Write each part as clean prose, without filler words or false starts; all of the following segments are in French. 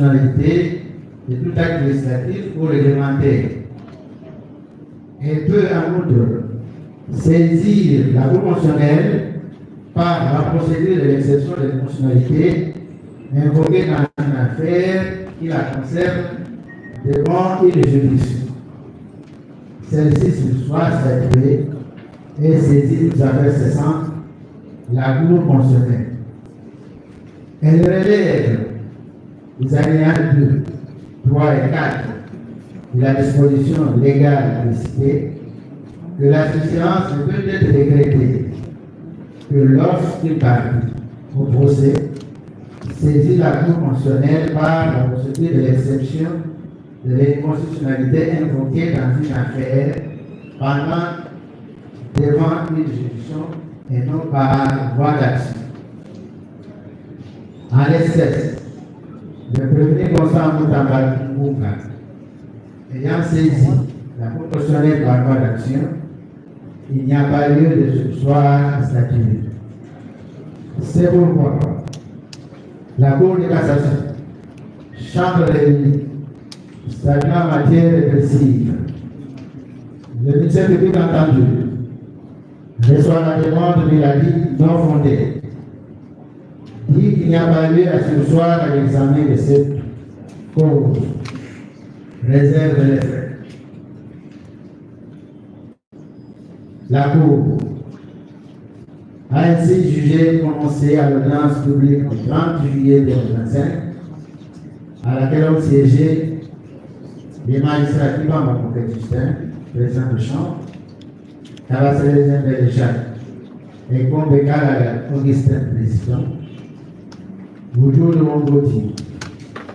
constitutionnalité de tout acte législatif ou réglementaire. Elle peut en outre saisir la Cour constitutionnelle par la procédure de l'exception de l'inconstitutionnalité invoquée dans une affaire qui la concerne devant une juridiction. Celle-ci soit statuée et saisit toute affaire cessante la Cour constitutionnelle. Elle relève les alinéas 2, 3 et 4 de la disposition légale précitée que la séance ne peut être décrétée que lorsqu'il partie au procès saisit la Cour constitutionnelle par la procédure de l'exception de l'inconstitutionnalité invoquée dans une affaire pendant devant une juridiction et non par voie d'action. En l'espèce, le premier constant Moutamba Mouka ayant saisi la Cour constitutionnelle par voie d'action, il n'y a pas lieu de soir statuer. C'est pourquoi la Cour de cassation, chambre réunie, statuant en matière répressive, le ministère public entendu reçoit la demande de la dite non fondée, dit qu'il n'y a pas lieu à ce soir à l'examen de cette cause, réserve les faits. La Cour a ainsi jugé prononcé à l'audience publique du 30 juillet 2025, à laquelle ont siégé les magistrats Ivan Bakoukè Justin, président de chambre, Kabasele Jacques et Kombeka Augustin, président, Boudou de Mongoti,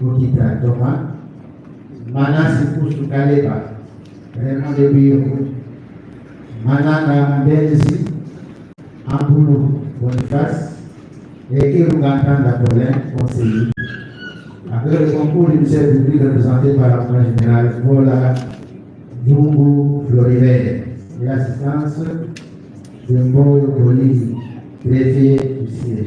Okita Thomas, Manas Ipoussou Kaleba, Raymond de Biro, Manana Mbelzi, Amboulou Boniface et Kirougantan Dapolin, conseiller, avec le concours du ministère public représenté par l'avocat général Paula Dungu Floribert et l'assistance de Mboyo Boli, greffier du siège.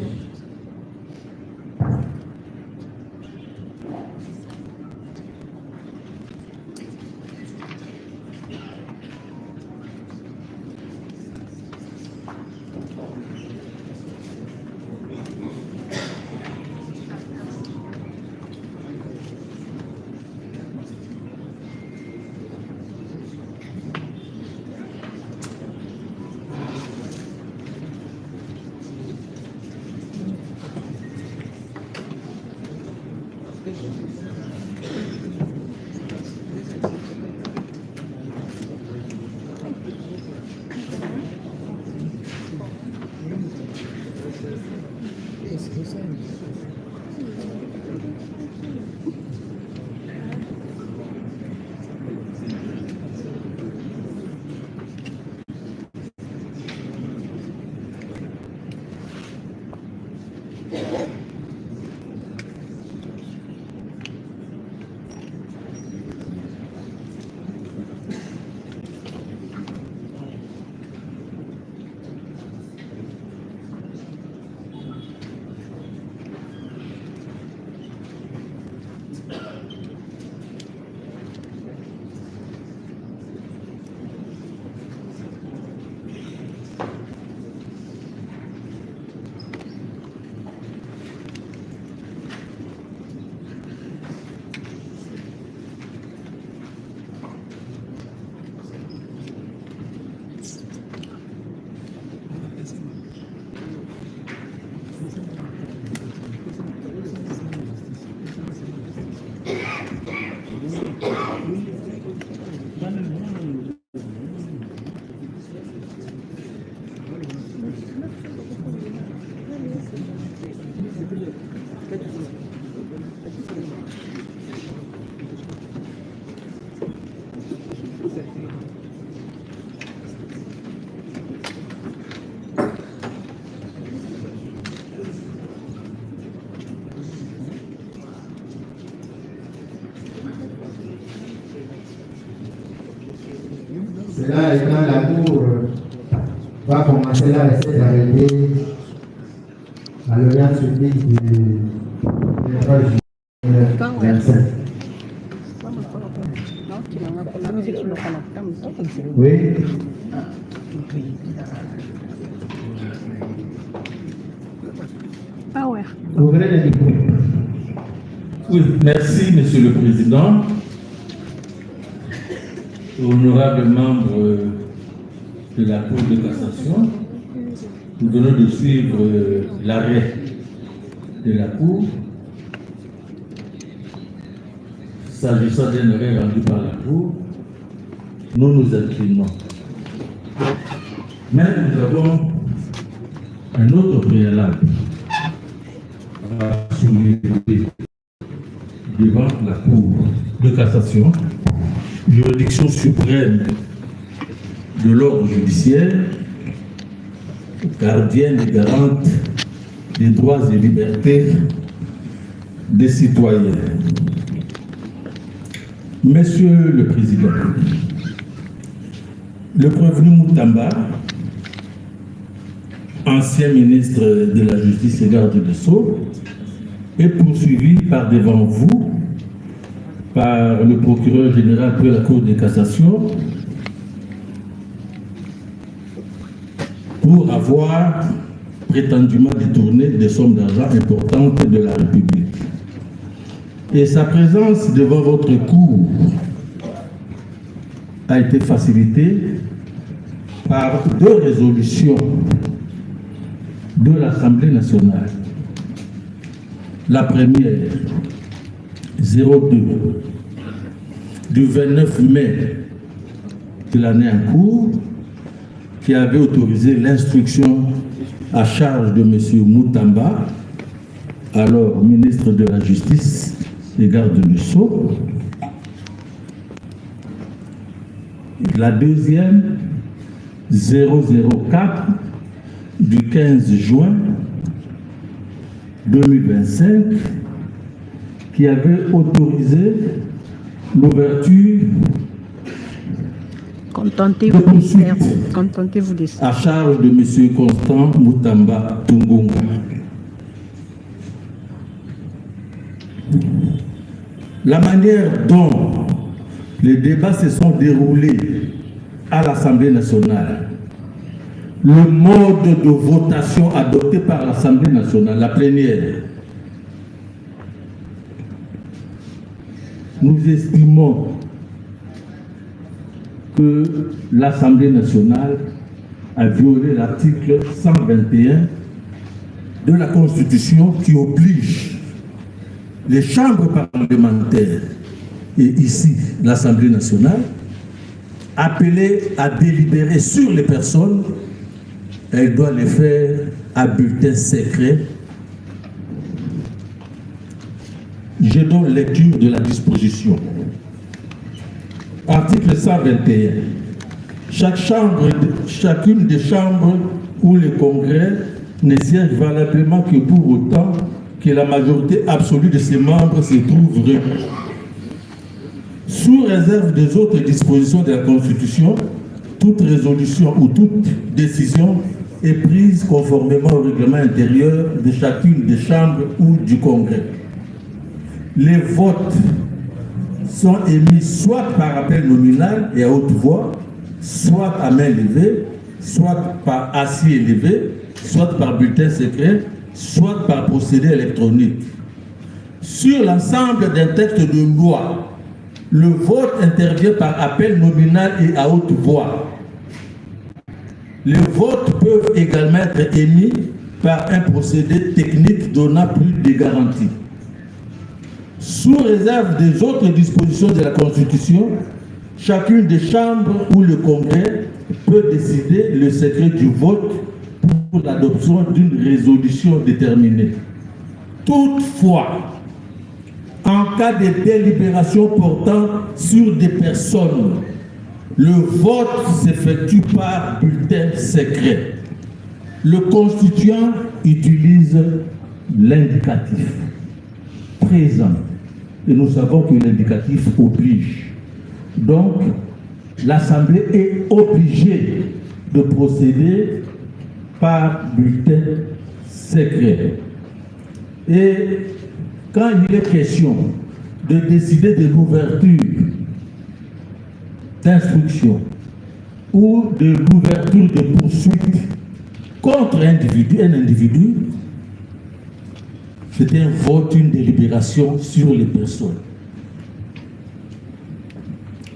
Cela étant, la Cour va commencer la recette d'arrêter à l'audience publique du 3 juillet. 2025. Oui. Ouvrez le micro. Oui, merci, Monsieur le Président. Honorables membres de la Cour de cassation, nous venons de suivre l'arrêt de la Cour s'agissant d'un arrêt rendu par la Cour. Nous nous inclinons. Mais nous avons un autre préalable à soulever devant la Cour de cassation, juridiction suprême de l'ordre judiciaire, gardienne et garante des droits et libertés des citoyens. Monsieur le Président, le prévenu Moutamba, ancien ministre de la Justice et garde des Sceaux, est poursuivi par devant vous par le procureur général de la Cour de cassation pour avoir prétendument détourné des sommes d'argent importantes de la République. Et sa présence devant votre cour a été facilitée par deux résolutions de l'Assemblée nationale. La première, 02, du 29 mai de l'année en cours, qui avait autorisé l'instruction à charge de M. Moutamba, alors ministre de la Justice et garde des Sceaux. La deuxième, 004, du 15 juin 2025, qui avait autorisé l'ouverture Contentez-vous de ça. à charge de M. Constant Moutamba Tungungu. La manière dont les débats se sont déroulés à l'Assemblée nationale, le mode de votation adopté par l'Assemblée nationale, la plénière, nous estimons que l'Assemblée nationale a violé l'article 121 de la Constitution qui oblige les chambres parlementaires et ici l'Assemblée nationale appelées à délibérer sur les personnes, elle doit les faire à bulletin secret. Je donne lecture de la disposition. Article 121. Chacune des chambres ou le congrès ne siège valablement que pour autant que la majorité absolue de ses membres se trouve réunie. Sous réserve des autres dispositions de la Constitution, toute résolution ou toute décision est prise conformément au règlement intérieur de chacune des chambres ou du congrès. Les votes sont émis soit par appel nominal et à haute voix, soit à main levée, soit par assis élevé, soit par bulletin secret, soit par procédé électronique. Sur l'ensemble d'un texte de loi, le vote intervient par appel nominal et à haute voix. Les votes peuvent également être émis par un procédé technique donnant plus de garanties. Sous réserve des autres dispositions de la Constitution, chacune des chambres ou le Congrès peut décider le secret du vote pour l'adoption d'une résolution déterminée. Toutefois, en cas de délibération portant sur des personnes, le vote s'effectue par bulletin secret. Le constituant utilise l'indicatif présent. Et nous savons que l'indicatif oblige. Donc, l'Assemblée est obligée de procéder par bulletin secret. Et quand il est question de décider de l'ouverture d'instruction ou de l'ouverture de poursuites contre un individu, c'était un vote, une délibération sur les personnes.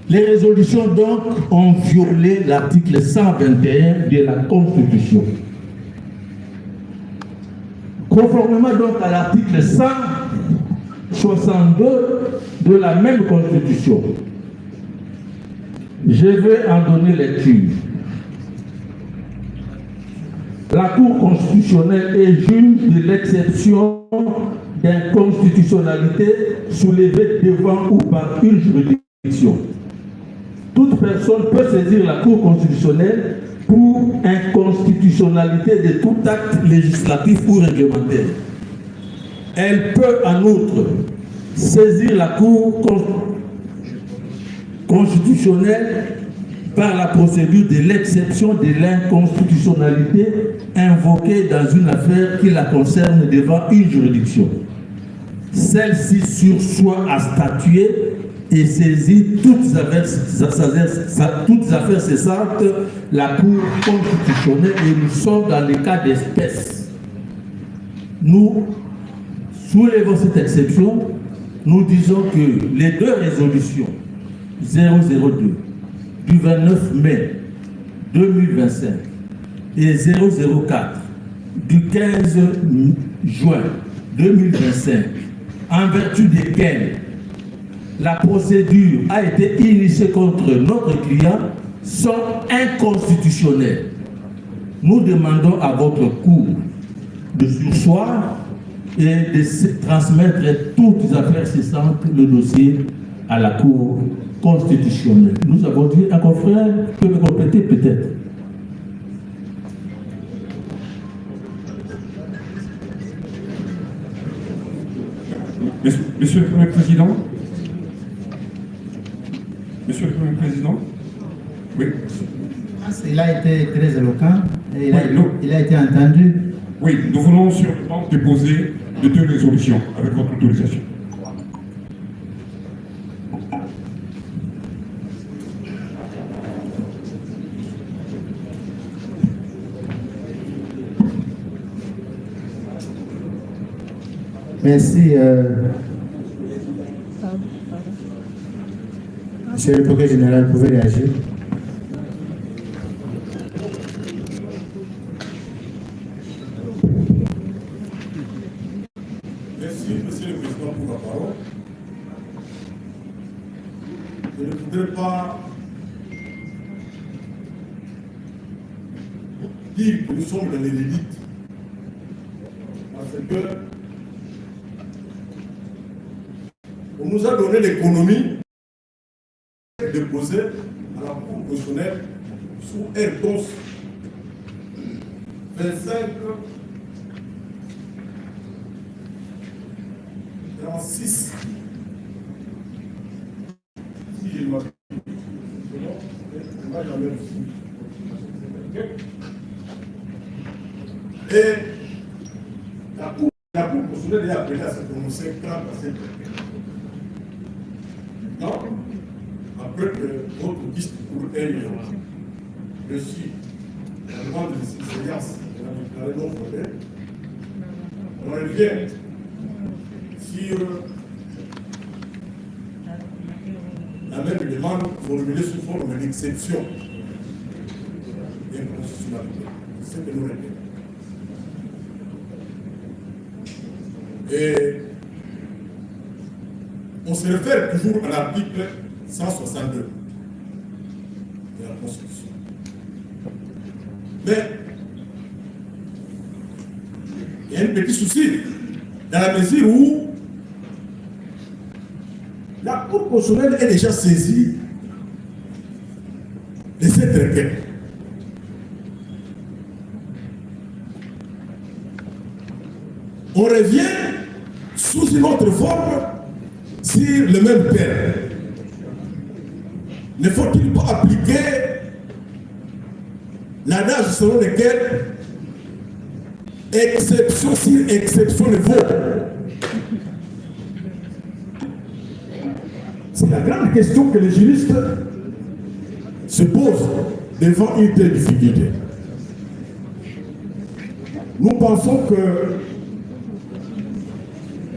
Les résolutions donc ont violé l'article 121 de la Constitution. Conformément donc à l'article 162 de la même Constitution, je vais en donner lecture. La Cour constitutionnelle est juge de l'exception d'inconstitutionnalité soulevée devant ou par une juridiction. Toute personne peut saisir la Cour constitutionnelle pour inconstitutionnalité de tout acte législatif ou réglementaire. Elle peut en outre saisir la Cour constitutionnelle par la procédure de l'exception de l'inconstitutionnalité invoquée dans une affaire qui la concerne devant une juridiction. Celle-ci sursoit à statuer et saisit toutes affaires cessantes la Cour constitutionnelle, et nous sommes dans le cas d'espèce. Nous soulevons cette exception. Nous disons que les deux résolutions 002 du 29 mai 2025 et 004 du 15 juin 2025, en vertu desquelles la procédure a été initiée contre notre client, sont inconstitutionnelles. Nous demandons à votre Cour de surseoir et de transmettre toutes les affaires cessantes, le dossier à la Cour constitutionnelle. Nous avons dit, un confrère peut me compléter peut-être. Monsieur le Premier Président, Monsieur le Premier Président, oui. Il a été très éloquent et il a été entendu. Oui, nous venons sur le plan déposer de deux résolutions avec votre autorisation. Merci. Monsieur le procureur général, vous pouvez réagir. Merci, Monsieur le Président, pour la parole. Je ne voudrais pas dire que nous sommes dans les élites, parce que on nous a donné l'économie déposée à la Cour constitutionnelle sous RDOS 25 36. Si je ne m'abuse. Et la Cour constitutionnelle est appelée à se prononcer quant à cette non, après que votre discours ait reçu la demande de séance de la déclarée non fondée, on revient sur la même demande formulée sous forme d'exception d'inconstitutionnalité. C'est ce que nous répétons. Et on se réfère toujours à l'article 162 de la Constitution. Mais il y a un petit souci, dans la mesure où la Cour constitutionnelle est déjà saisie de cette requête. On revient sous une autre forme sur le même thème. Ne faut-il pas appliquer l'adage selon lequel exception sur exception ne vaut? C'est la grande question que les juristes se posent devant une telle difficulté. Nous pensons que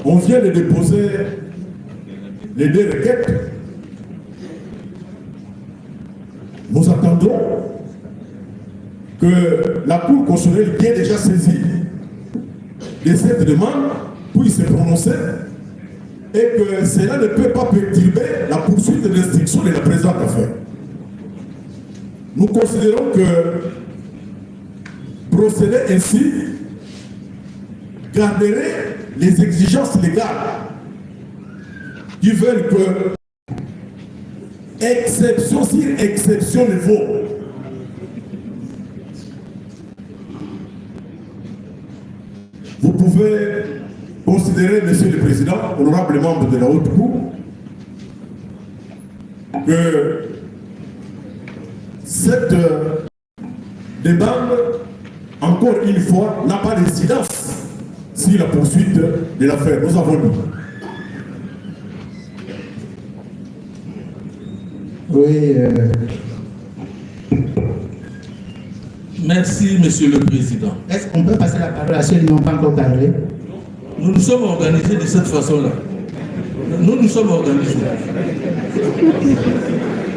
on vient de déposer les deux requêtes. Nous attendons que la Cour constitutionnelle qui est déjà saisie de cette demande puisse se prononcer et que cela ne peut pas perturber la poursuite de l'instruction de la présente affaire. Nous considérons que procéder ainsi garderait les exigences légales qui veulent que exception sur exception ne vaut. Vous pouvez considérer, Monsieur le Président, honorable membre de la Haute Cour, que cette demande, encore une fois, n'a pas d'incidence sur la poursuite de l'affaire. Nous avons dit. Oui. Merci, Monsieur le Président. Est-ce qu'on peut passer la parole à ceux qui n'ont pas encore parlé? Nous nous sommes organisés de cette façon-là. Nous nous sommes organisés.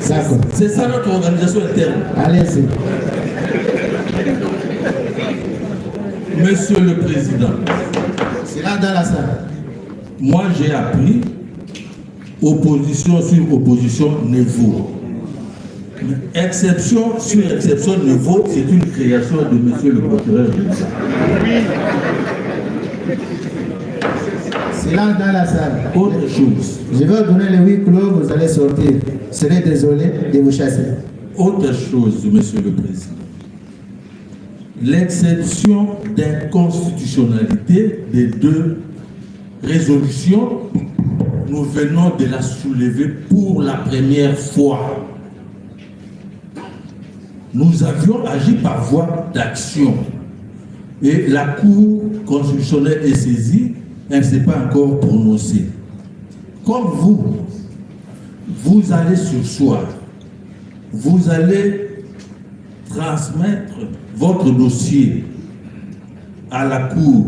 D'accord. C'est ça notre organisation interne. Allez-y. Monsieur le Président, C'est là dans la salle. moi j'ai appris opposition sur opposition ne vaut. Exception sur exception ne vaut, c'est une création de Monsieur le procureur général. C'est là dans la salle. Autre chose, Je vais vous donner le huis clos, vous allez sortir. Je serai désolé de vous chasser. autre chose, Monsieur le Président. L'exception d'inconstitutionnalité des deux résolutions, nous venons de la soulever pour la première fois. Nous avions agi par voie d'action. Et la Cour constitutionnelle est saisie, elle ne s'est pas encore prononcée. Comme vous allez surseoir, vous allez transmettre votre dossier à la Cour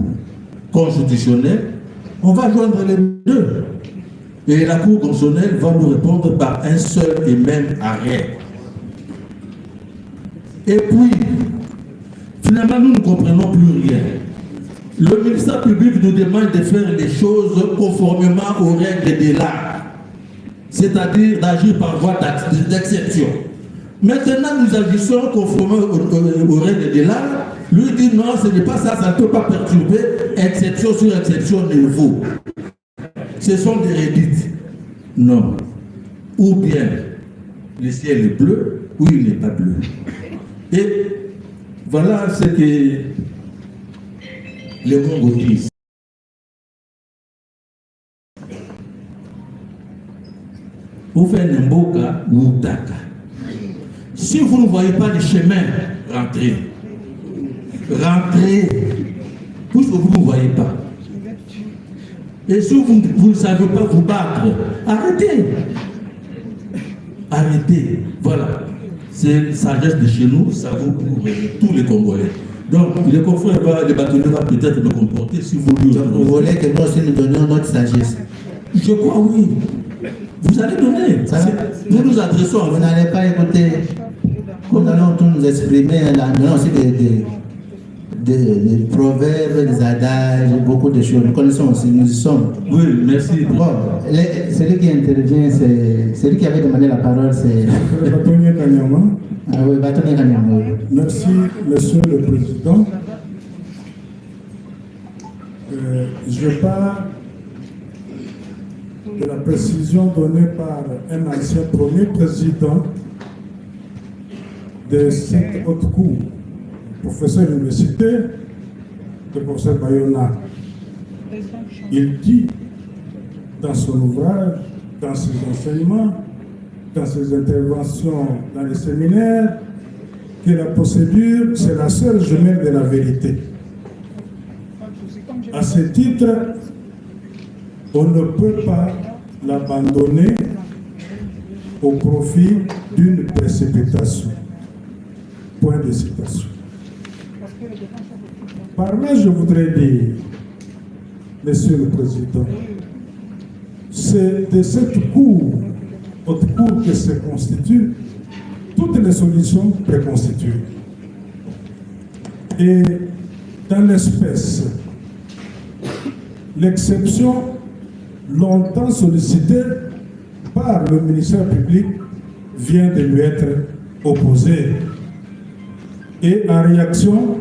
constitutionnelle, on va joindre les deux. Et la Cour constitutionnelle va nous répondre par un seul et même arrêt. Et puis, finalement, nous ne comprenons plus rien. Le ministère public nous demande de faire les choses conformément aux règles de l'art, c'est-à-dire d'agir par voie d'exception. Maintenant, nous agissons conformément aux règles de l'art. Lui dit non, ce n'est pas ça, ça ne peut pas perturber. Exception sur exception ne vaut. Ce sont des rédites. Non. Ou bien le ciel est bleu, ou il n'est pas bleu. Et voilà ce que les Mongo disent. Vous faites un mboka ou taka. Si vous ne voyez pas le chemin, rentrez. Rentrez. Puisque vous ne voyez pas. Et si vous ne savez pas vous battre, arrêtez. Arrêtez. Voilà. C'est sagesse de chez nous, ça vaut pour tous les Congolais. Donc, les confrères, les bâtonnets vont peut-être me comporter si vous lui. Donc, vous voulez que nous aussi nous donnions notre sagesse? Je crois oui. Vous allez donner. Nous nous adressons à Vous vous. n'allez pas écouter. Nous allons tous nous exprimer. Nous avons aussi des proverbes, des adages, beaucoup de choses. Nous connaissons aussi, nous y sommes. Oui, merci. Bon, celui qui intervient, c'est celui qui avait demandé la parole, c'est. Ah oui, Batoné Kanyama. Merci, Monsieur le Président. Je pars de la précision donnée par un ancien premier président de cette haute cour, professeur d'université, le professeur Bayona. Il dit dans son ouvrage, dans ses enseignements, dans ses interventions dans les séminaires, que la procédure, c'est la seule jumelle de la vérité. À ce titre, on ne peut pas l'abandonner au profit d'une précipitation. Point de citation. Par là, je voudrais dire, Monsieur le Président, c'est de cette cour, haute cour que se constituent toutes les solutions préconstituées. Et dans l'espèce, l'exception longtemps sollicitée par le ministère public vient de lui être opposée. Et en réaction,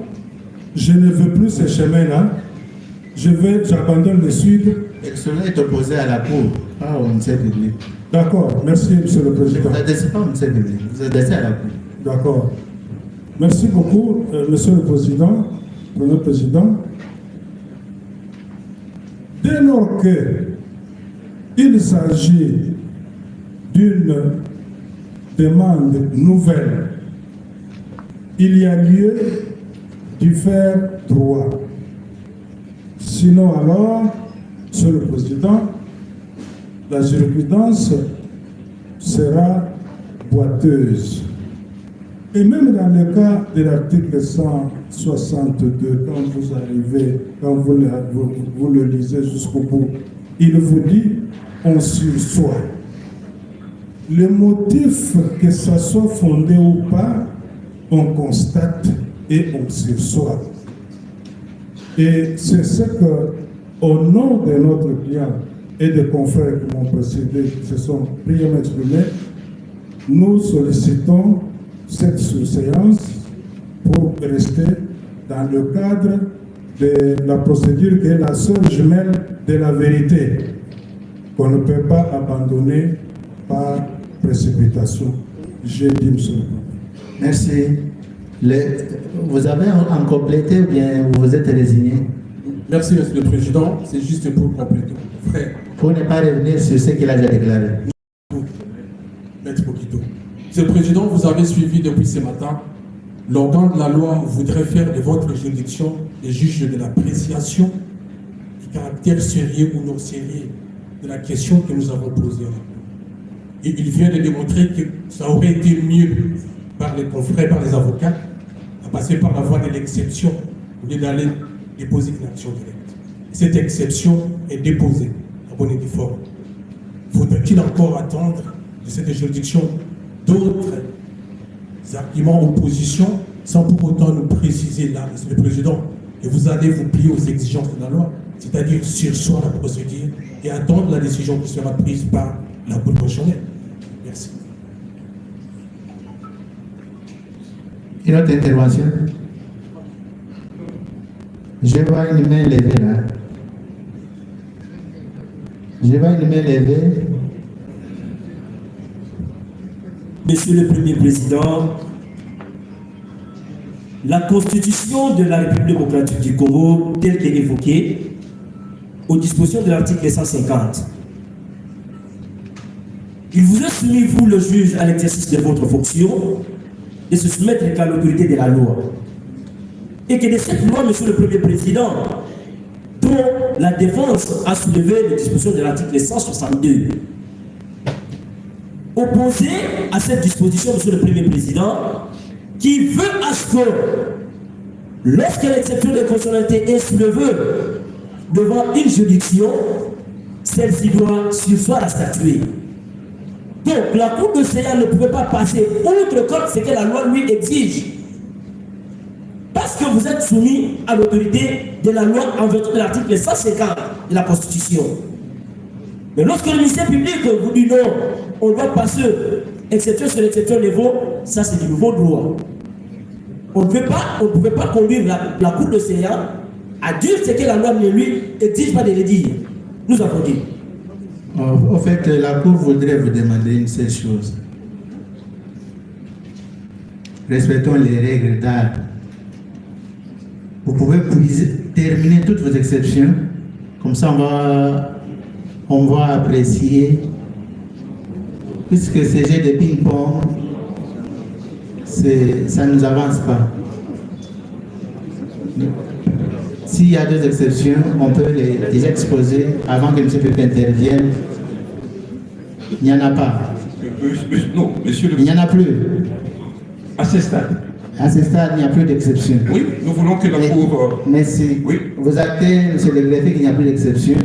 je ne veux plus ce chemin-là, j'abandonne le sud. Cela est opposé à la Cour, pas au ministère public. D'accord, merci Monsieur le Président. Vous adressez pas au ministère public, vous adressez à la Cour. D'accord. Merci beaucoup, Monsieur le Président, Premier Président. Dès lors qu'il s'agit d'une demande nouvelle, il y a lieu d'y faire droit. Sinon alors, Monsieur le Président, la jurisprudence sera boiteuse. Et même dans le cas de l'article 162, quand vous arrivez, quand vous le lisez jusqu'au bout, il vous dit on sursoit. Le motif, que ça soit fondé ou pas, on constate et on sursoit. Et c'est ce que, au nom de notre client et des confrères qui m'ont précédé, qui se sont brièvement exprimés, nous sollicitons cette séance pour rester dans le cadre de la procédure qui est la seule jumelle de la vérité, qu'on ne peut pas abandonner par précipitation. J'ai dit, monsieur. Merci. Vous avez en complété ou bien vous vous êtes résigné? Merci, Monsieur le Président. C'est juste pour compléter. Frère. Pour ne pas revenir sur ce qu'il a déjà déclaré. Maître Bokito. Monsieur le Président, vous avez suivi depuis ce matin. L'organe de la loi voudrait faire de votre juridiction les juges de l'appréciation du caractère sérieux ou non sérieux de la question que nous avons posée. Et il vient de démontrer que ça aurait été mieux par les confrères, par les avocats, à passer par la voie de l'exception au lieu d'aller déposer une action directe. Cette exception est déposée à bonne et due forme. Faudrait-il encore attendre de cette juridiction d'autres arguments en opposition sans pour autant nous préciser là, Monsieur le Président, que vous allez vous plier aux exigences de la loi, c'est-à-dire surseoir la procédure et attendre la décision qui sera prise par la Cour constitutionnelle. Merci. Une autre intervention? Je vois une main levée là. Je vois une main levée. Monsieur le Premier Président, la Constitution de la République démocratique du Congo, telle qu'elle est évoquée, aux dispositions de l'article 150, il vous est soumis, vous le juge, à l'exercice de votre fonction, de se soumettre qu'à l'autorité de la loi. Et que de cette loi, Monsieur le Premier Président, dont la défense a soulevé les dispositions de l'article 162, opposé à cette disposition, Monsieur le Premier Président, qui veut à ce que, lorsque l'exception de constitutionnalité est soulevée devant une juridiction, celle-ci doit surseoir à statuer. Donc, la Cour de CA ne pouvait pas passer outre comme ce que la loi lui exige. Parce que vous êtes soumis à l'autorité de la loi en vertu de l'article 150 de la Constitution. Mais lorsque le ministère public vous dit non, on doit passer exception sur l'exception niveau, ça c'est du nouveau droit. On ne pouvait pas conduire la Cour de CA à dire ce que la loi ne lui exige pas de le dire. Nous avons dit. Au fait, la Cour voudrait vous demander une seule chose. Respectons les règles d'art. Vous pouvez terminer toutes vos exceptions. Comme ça, on va apprécier. Puisque ces jeux de ping-pong, ça ne nous avance pas. S'il y a deux exceptions, on peut les exposer avant que M. Pepe intervienne. Il n'y en a pas. Non, monsieur le Il n'y en a plus. À ce stade. À ce stade, il n'y a plus d'exception. Oui, nous voulons que la Cour... Merci. Oui. Vous actez, monsieur le greffier, qu'il n'y a plus d'exception.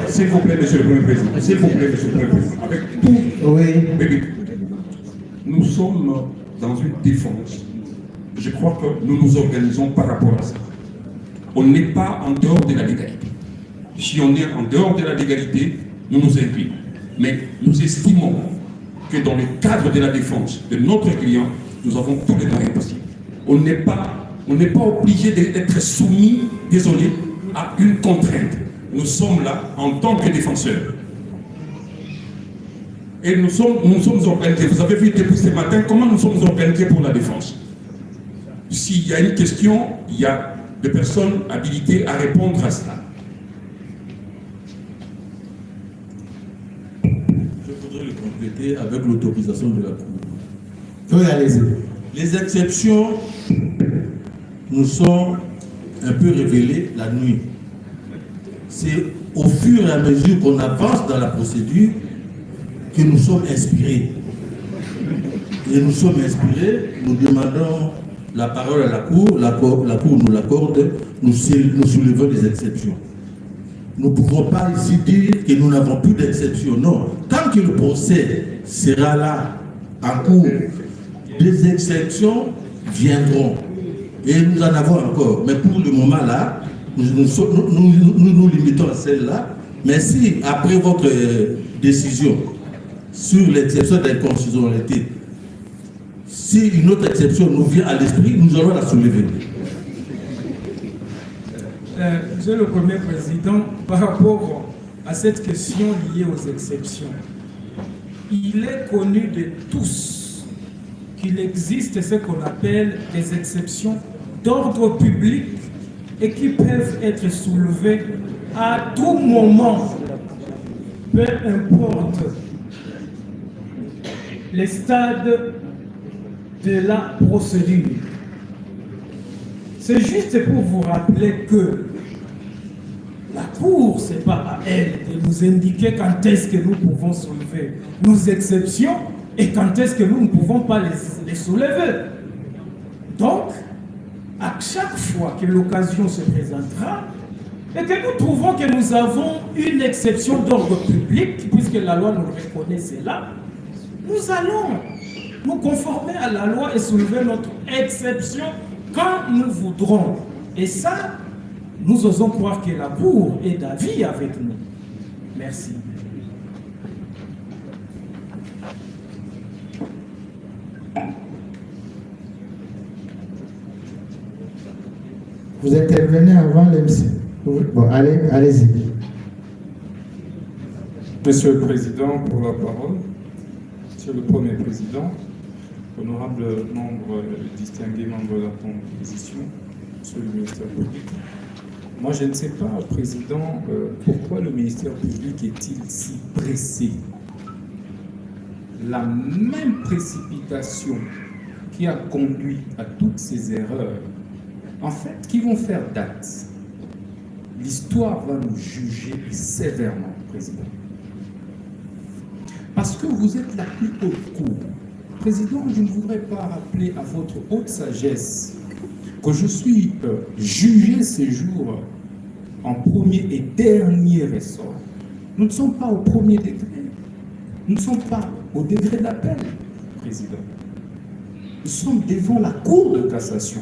S'il vous plaît, monsieur le Premier Président. S'il vous plaît, monsieur le Premier Président. Avec tout... Oui. Oui. Nous sommes dans une défense. Je crois que nous nous organisons par rapport à ça. On n'est pas en dehors de la légalité. Si on est en dehors de la légalité, nous nous inclinons. Mais nous estimons que dans le cadre de la défense de notre client, nous avons tous les moyens possibles. On n'est pas obligé d'être soumis, désolé, à une contrainte. Nous sommes là en tant que défenseurs. Et nous sommes organisés. Vous avez vu depuis ce matin comment nous sommes organisés pour la défense. S'il y a une question, il y a des personnes habilitées à répondre à cela. Je voudrais le compléter avec l'autorisation de la Cour. Oui, allez-y. Les exceptions nous sont un peu révélées la nuit. C'est au fur et à mesure qu'on avance dans la procédure que nous sommes inspirés. Et nous sommes inspirés, nous demandons la parole à la Cour nous l'accorde, nous soulevons des exceptions. Nous ne pouvons pas ici dire que nous n'avons plus d'exception. Non. Tant que le procès sera là, en cours, des exceptions viendront. Et nous en avons encore. Mais pour le moment là, nous limitons à celle-là. Mais si, après votre décision sur l'exception d'inconstitutionnalité, si une autre exception nous vient à l'esprit, nous allons la soulever. Monsieur le Premier Président, par rapport à cette question liée aux exceptions, il est connu de tous qu'il existe ce qu'on appelle des exceptions d'ordre public et qui peuvent être soulevées à tout moment, peu importe les stades de la procédure. C'est juste pour vous rappeler que la Cour, ce n'est pas à elle de nous indiquer quand est-ce que nous pouvons soulever nos exceptions et quand est-ce que nous ne pouvons pas les soulever. Donc, à chaque fois que l'occasion se présentera et que nous trouvons que nous avons une exception d'ordre public, puisque la loi nous reconnaît cela, nous allons nous conformer à la loi et soulever notre exception quand nous voudrons. Et ça, nous osons croire que la Cour est d'avis avec nous. Merci. Vous intervenez avant l'MC. Bon, allez-y. Monsieur le Président, pour la parole. Monsieur le Premier Président, honorable membre, distingué membre de la composition, Monsieur le ministère public. Moi, je ne sais pas, Président, pourquoi le ministère public est-il si pressé? La même précipitation qui a conduit à toutes ces erreurs, en fait, qui vont faire date. L'histoire va nous juger sévèrement, Président. Parce que vous êtes la plus haute cour. Président, je ne voudrais pas rappeler à votre haute sagesse que je suis jugé ces jours en premier et dernier ressort. Nous ne sommes pas au premier degré. Nous ne sommes pas au degré d'appel, Président. Nous sommes devant la Cour de cassation.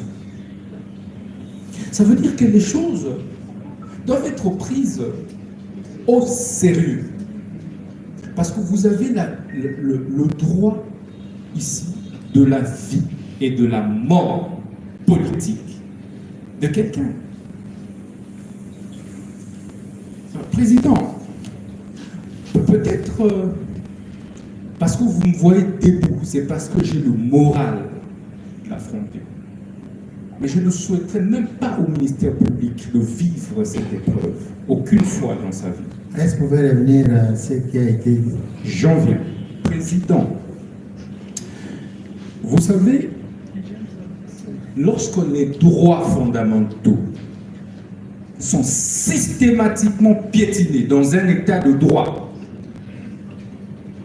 Ça veut dire que les choses doivent être prises au sérieux. Parce que vous avez le droit ici de la vie et de la mort politique de quelqu'un. Président, peut-être parce que vous me voyez debout, c'est parce que j'ai le moral de l'affronter. Mais je ne souhaiterais même pas au ministère public de vivre cette épreuve, aucune fois dans sa vie. Est-ce que vous pouvez revenir à ce qui a été dit? J'en viens. Président, vous savez, lorsque les droits fondamentaux sont systématiquement piétinés dans un état de droit,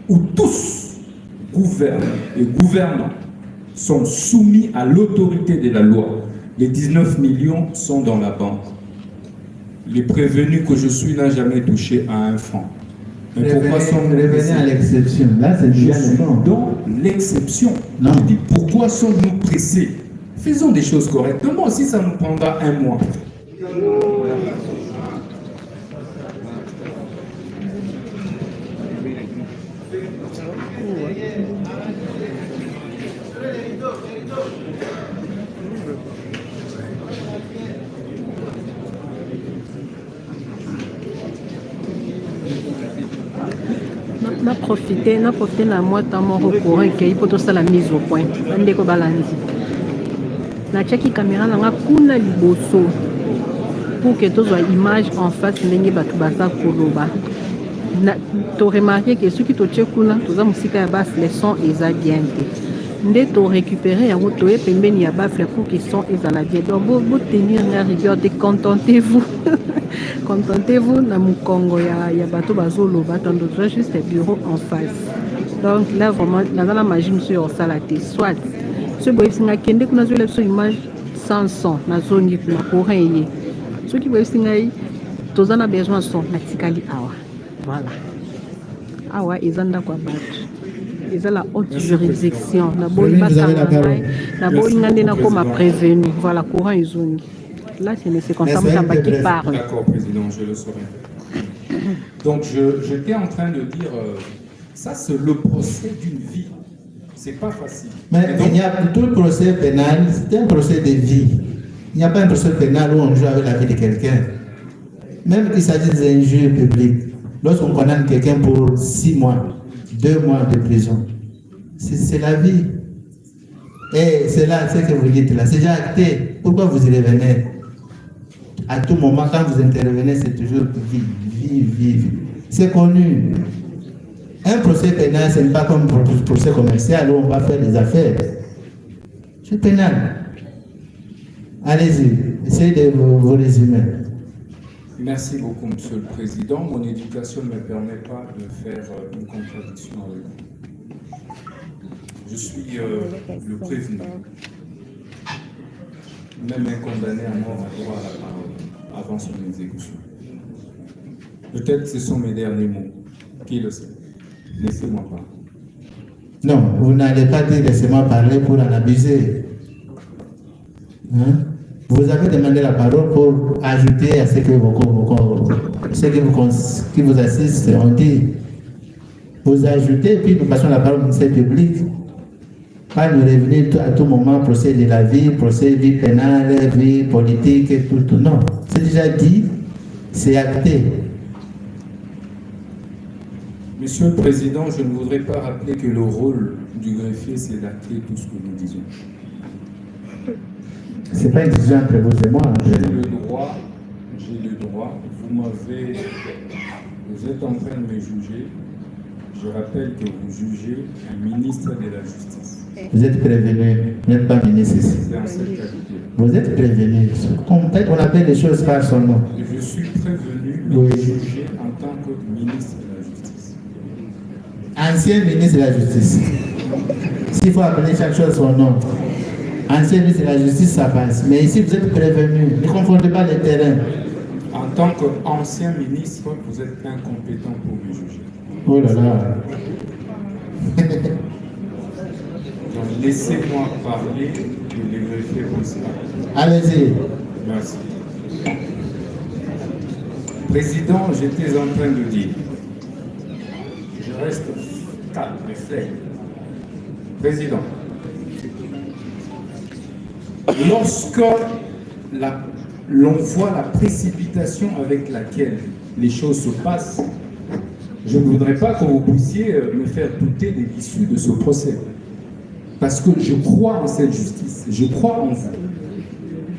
où tous, gouvernent et gouvernants, sont soumis à l'autorité de la loi. Les 19 millions sont dans la banque. Les prévenus que je suis n'ont jamais touché à un franc. Mais pourquoi sommes-nous Revenez à l'exception. Là, c'est Je déjà suis le fond. dans l'exception. Non. Je dis, pourquoi sommes-nous pressés? Faisons des choses correctement, si ça nous prendra un mois. na profiter na moi temps moko courant ke poto sala mise au point ndeko balandi na chaki caméra na nga kuna liboso pour que tozwa image en face ndenge bato baza koloba to remarqué que soki totie kuna toza mosika ya bafle le son eza bien te nde to récupérer yango toye pembeni ya bafle pour que son ezala bien donc botenir na rigueur de contentez-vous contentez-vous na mukongo ya bato bazoloba tando toza juste bureau en face donc là vraiment naza na magie mosu ya kosala te soit so boyebisinga kende kuna zoyela biso image sans son nazongi kuna courant eye soki boyebisi ngai toza na besoin son natikali awa voilà awa eza ndako ya bato eza la haute juridiction naboyi batanga ngai naboyi nga nde nakoma prévenu voilà courant ezongi là c'est comme ça mutamba qui parle. D'accord, président, je le saurai. Donc j'étais en train de dire ça c'est le procès d'une vie. C'est pas facile. Mais donc, il y a tout procès pénal, c'est un procès de vie. Il n'y a pas un procès pénal où on joue avec la vie de quelqu'un. Même qu'il s'agisse d'injures publiques. Lorsqu'on condamne quelqu'un pour 6 mois, 2 mois de prison, c'est la vie. Et c'est là, ce que vous dites là, c'est déjà acté. Pourquoi vous y revenez? À tout moment, quand vous intervenez, c'est toujours vie. C'est connu. Un procès pénal, ce n'est pas comme un procès commercial où on va faire des affaires. C'est pénal. Allez-y, essayez de vous résumer. Merci beaucoup, Monsieur le Président. Mon éducation ne me permet pas de faire une contradiction avec vous. Je suis le prévenu. Même un condamné à mort a droit à la parole avant son exécution. Peut-être ce sont mes derniers mots. Qui le sait? Laissez-moi parler. Non, vous n'allez pas dire laissez-moi parler pour en abuser. Hein? Vous avez demandé la parole pour ajouter à ce que qui vous assistent ont dit. Vous ajoutez, puis nous passons la parole au ministère public. Pas nous revenir à tout moment, procès de la vie, procès vie pénale, vie politique, et tout. Non, c'est déjà dit, c'est acté. Monsieur le Président, je ne voudrais pas rappeler que le rôle du greffier, c'est d'acter tout ce que nous disons. C'est pas une décision entre vous et moi. J'ai le droit, vous êtes en train de me juger. Je rappelle que vous jugez un ministre de la Justice. Vous êtes prévenu, vous n'êtes pas ministre ici. C'est en cette qualité. Vous êtes prévenu. On appelle les choses par son nom. Je suis prévenu, mais Oui. jugé en tant que ministre de la Justice. Ancien ministre de la Justice. S'il faut appeler chaque chose son nom. Ancien ministre de la Justice, ça passe. Mais ici, vous êtes prévenu. Ne confondez pas les terrains. En tant qu'ancien ministre, vous êtes incompétent pour me juger. Oh là là. Donc laissez-moi parler et les greffiers aussi. Allez-y. Merci. Président, j'étais en train de dire, je reste calme et ferme. Président, lorsque l'on voit la précipitation avec laquelle les choses se passent, je ne voudrais pas que vous puissiez me faire douter de l'issue de ce procès. Parce que je crois en cette justice, je crois en vous.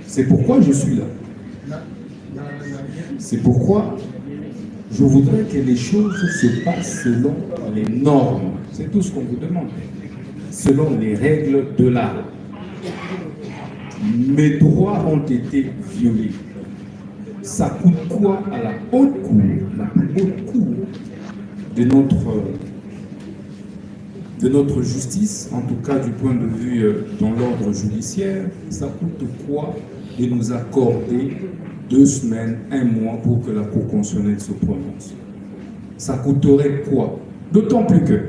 C'est pourquoi je suis là. C'est pourquoi je voudrais que les choses se passent selon les normes. C'est tout ce qu'on vous demande. Selon les règles de l'art. Mes droits ont été violés. Ça coûte quoi à la haute cour de notre de notre justice, en tout cas du point de vue dans l'ordre judiciaire, ça coûte quoi de nous accorder 2 semaines, 1 mois pour que la Cour constitutionnelle se prononce? Ça coûterait quoi? D'autant plus que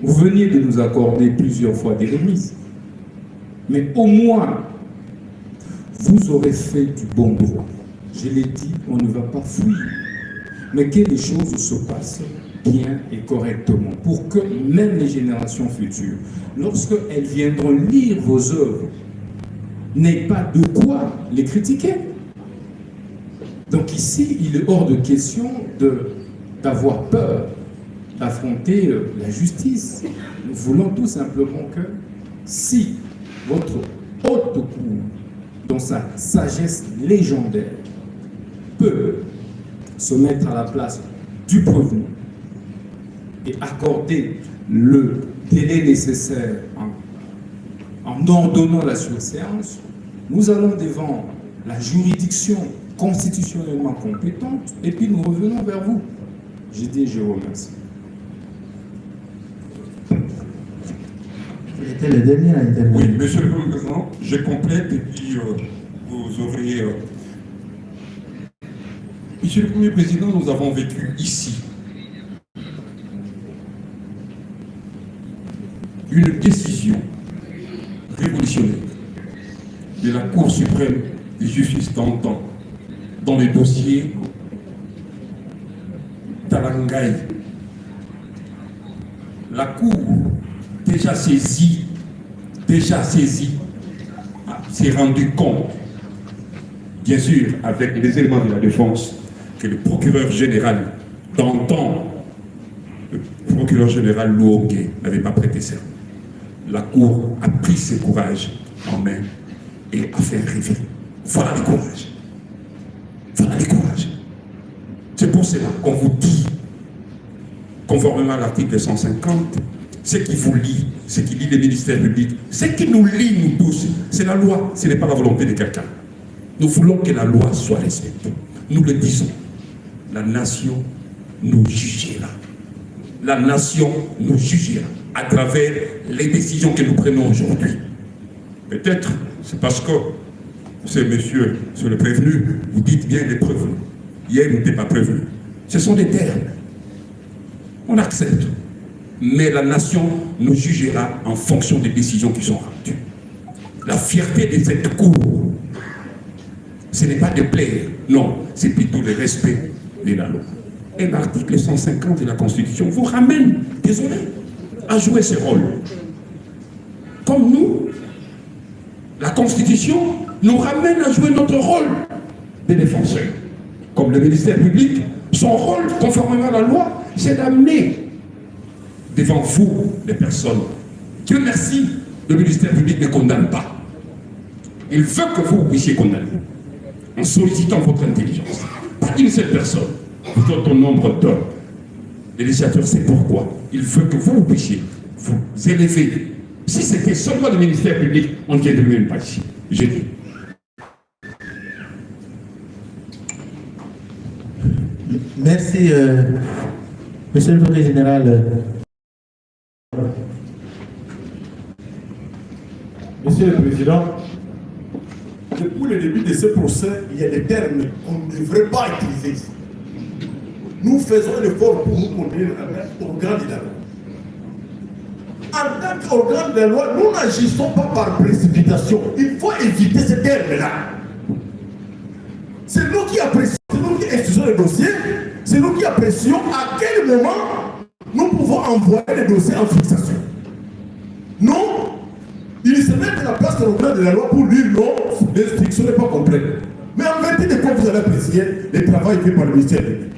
vous veniez de nous accorder plusieurs fois des remises. Mais au moins, vous aurez fait du bon droit. Je l'ai dit, on ne va pas fuir. Mais que les choses se passent bien et correctement pour que même les générations futures, lorsqu'elles viendront lire vos œuvres, n'aient pas de quoi les critiquer. Donc ici, il est hors de question d'avoir peur d'affronter la justice. Nous voulons tout simplement que si votre haute cour, dans sa sagesse légendaire, peut se mettre à la place du prévenu et accorder le délai nécessaire en ordonnant la surséance, nous allons devant la juridiction constitutionnellement compétente et puis nous revenons vers vous. J'ai dit, je vous remercie. C'était le dernier à intervenir. Oui, Monsieur le Président, je complète et puis vous aurez... Monsieur le Premier Président, nous avons vécu ici une décision révolutionnaire de la Cour suprême de justice d'antan dans le dossier Talangaï. La Cour, déjà saisie, s'est rendu compte, bien sûr, avec les éléments de la défense, que le procureur général d'antan, le procureur général Louongué, n'avait pas prêté serment. La Cour a pris ses courages en main et a fait un réveil. Voilà le courage. Voilà le courage. C'est pour cela qu'on vous dit, conformément à l'article 150, ce qui vous lie, ce qui lie les ministères publics, ce qui nous lie, nous tous, c'est la loi, ce n'est pas la volonté de quelqu'un. Nous voulons que la loi soit respectée. Nous le disons. La nation nous jugera. La nation nous jugera à travers les décisions que nous prenons aujourd'hui. Peut-être, c'est parce que c'est monsieur, c'est le prévenu, vous dites bien les prévenus. Hier, vous n'étiez pas prévenu. Ce sont des termes. On accepte. Mais la nation nous jugera en fonction des décisions qui sont rendues. La fierté de cette Cour, ce n'est pas de plaire, non, c'est plutôt le respect de la loi. Et l'article 150 de la Constitution vous ramène, désolé, à jouer ce rôle. Comme nous, la Constitution nous ramène à jouer notre rôle de défenseur. Comme le ministère public, son rôle, conformément à la loi, c'est d'amener devant vous les personnes. Dieu merci, le ministère public ne condamne pas. Il veut que vous puissiez condamner, en sollicitant votre intelligence. Pas une seule personne, vous êtes au nombre d'hommes. L'initiateur, c'est pourquoi il veut que vous puissiez vous élever. Si c'était seulement le ministère public, on ne viendrait même pas ici. J'ai dit. Merci, Monsieur le Procureur général. Monsieur le Président, depuis le début de ce procès, il y a des termes qu'on ne devrait pas utiliser ici. Nous faisons un effort pour nous conduire organe de la loi. En tant qu'organe de la loi, nous n'agissons pas par précipitation. Il faut éviter ces termes-là. C'est nous qui apprécions, c'est nous qui instituons les dossiers, c'est nous qui apprécions à quel moment nous pouvons envoyer les dossiers en fixation. Non, il se met à la place de l'organe de la loi pour dire non, l'instruction n'est pas complète. Mais en vérité, de quoi vous allez apprécier le travail fait par le ministère public.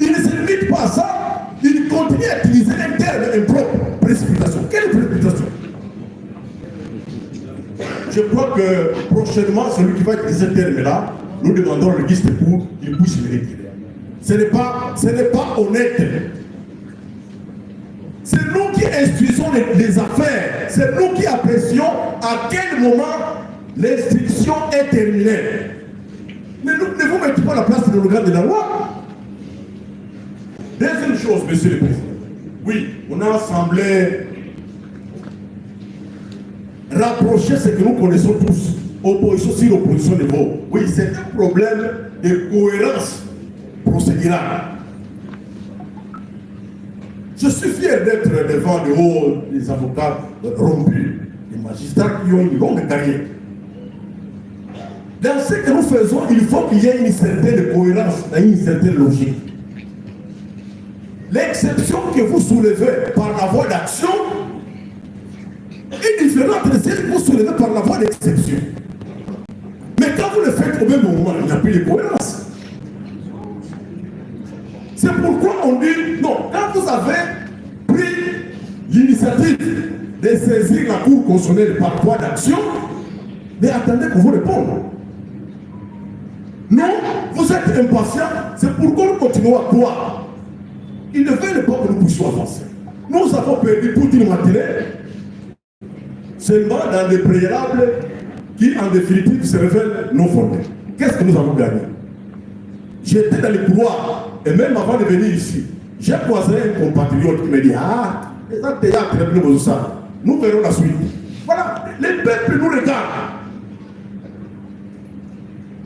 Il ne se limite pas à ça, il continue à utiliser un terme impropre, précipitation. Quelle précipitation? Je crois que prochainement, celui qui va utiliser ce terme-là, nous demandons le registre pour qu'il puisse le retirer. Ce n'est pas honnête. C'est nous qui instruisons les affaires. C'est nous qui apprécions à quel moment l'instruction est terminée. Mais nous ne vous mettez pas à la place de l'organe de la loi. Deuxième chose, Monsieur le Président. Oui, on a semblé rapprocher ce que nous connaissons tous, opposition sur opposition de vote. Oui, c'est un problème de cohérence procédurale. Je suis fier d'être devant de haut des avocats rompus, des magistrats qui ont une longue carrière. Dans ce que nous faisons, il faut qu'il y ait une certaine cohérence et une certaine logique. L'exception que vous soulevez par la voie d'action est différente de celle que vous soulevez par la voie d'exception. Mais quand vous le faites au même moment, il n'y a plus de cohérence. C'est pourquoi on dit, non, quand vous avez pris l'initiative de saisir la Cour constitutionnelle par voie d'action, mais attendez qu'on vous réponde. Non, vous êtes impatient, c'est pourquoi nous continuons à croire. Il ne veut pas que nous puissions avancer. Nous avons perdu toute une matinée seulement dans des préalables qui, en définitive, se révèlent non fondés. Qu'est-ce que nous avons gagné? J'étais dans les couloirs, et même avant de venir ici, j'ai croisé un compatriote qui me dit, ah, nous verrons la suite. Voilà, les peuples nous regardent.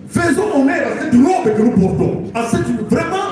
Faisons honneur à cette robe que nous portons, à cette vraiment